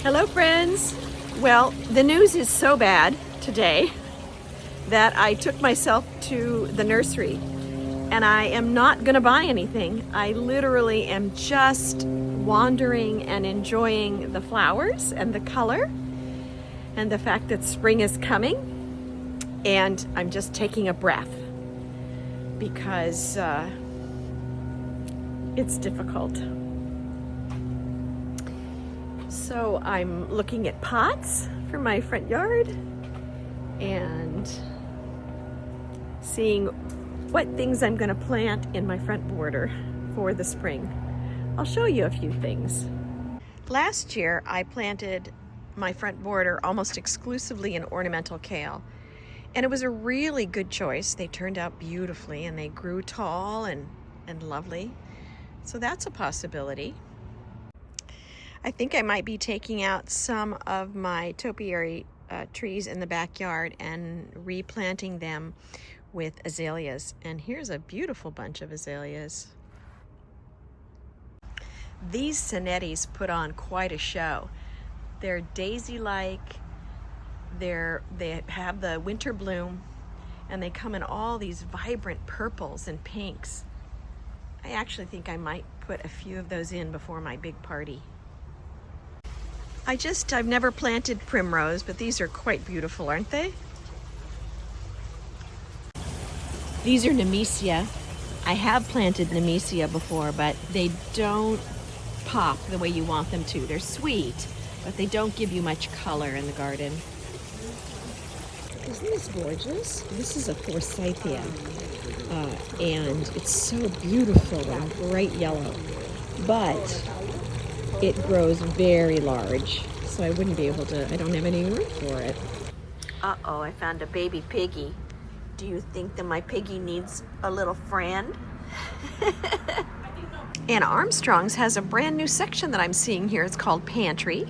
Hello friends! Well, the news is so bad today that I took myself to the nursery and I am not going to buy anything. I literally am just wandering and enjoying the flowers and the color and the fact that spring is coming, and I'm just taking a breath because it's difficult. So I'm looking at pots for my front yard and seeing what things I'm going to plant in my front border for the spring. I'll show you a few things. Last year I planted my front border almost exclusively in ornamental kale, and it was a really good choice. They turned out beautifully and they grew tall and lovely. So that's a possibility. I think I might be taking out some of my topiary trees in the backyard and replanting them with azaleas. And here's a beautiful bunch of azaleas. These sonettis put on quite a show. They're daisy-like, they have the winter bloom, and they come in all these vibrant purples and pinks. I actually think I might put a few of those in before my big party. I've never planted primrose, but these are quite beautiful, aren't they? These are nemesia. I have planted nemesia before, but they don't pop the way you want them to. They're sweet, but they don't give you much color in the garden. Isn't this gorgeous? This is a forsythia, and it's so beautiful and bright yellow, but it grows very large, so I wouldn't be able to, I don't have any room for it. Uh-oh, I found a baby piggy. Do you think that my piggy needs a little friend? And Armstrong's has a brand new section that I'm seeing here. It's called Pantry,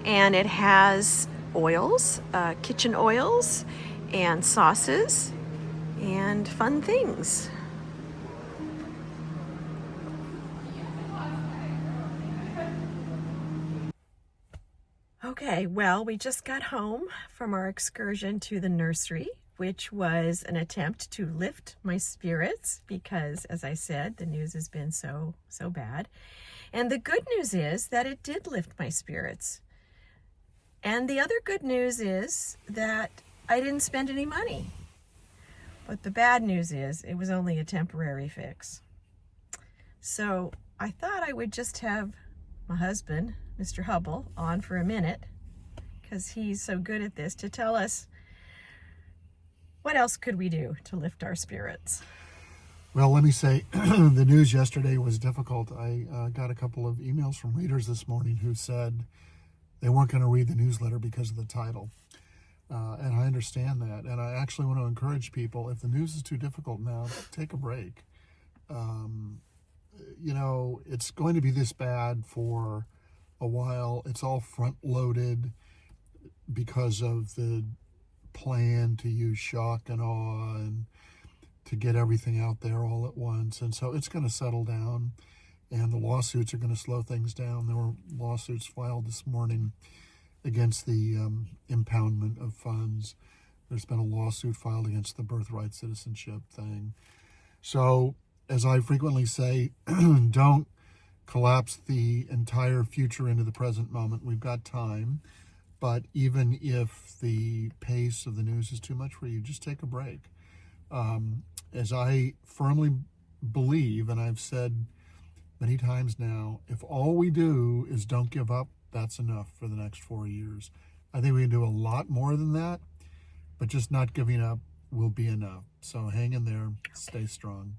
and it has oils, kitchen oils, and sauces, and fun things. Okay, well, we just got home from our excursion to the nursery, which was an attempt to lift my spirits because, as I said, the news has been so bad. And the good news is that it did lift my spirits. And the other good news is that I didn't spend any money. But the bad news is it was only a temporary fix. So I thought I would just have my husband, Mr. Hubbell, on for a minute, because he's so good at this, to tell us what else could we do to lift our spirits. Well, let me say, the news yesterday was difficult. I got a couple of emails from readers this morning who said they weren't going to read the newsletter because of the title. And I understand that. And I actually want to encourage people, if the news is too difficult now, take a break. It's going to be this bad for a while. It's all front-loaded because of the plan to use shock and awe and to get everything out there all at once. And so it's going to settle down, and the lawsuits are going to slow things down. There were lawsuits filed this morning against the impoundment of funds. There's been a lawsuit filed against the birthright citizenship thing. So, as I frequently say, don't collapse the entire future into the present moment. We've got time. But even if the pace of the news is too much for you, just take a break. As I firmly believe, and I've said many times now, if all we do is don't give up, that's enough for the next 4 years. I think we can do a lot more than that, but just not giving up will be enough. So hang in there, stay strong.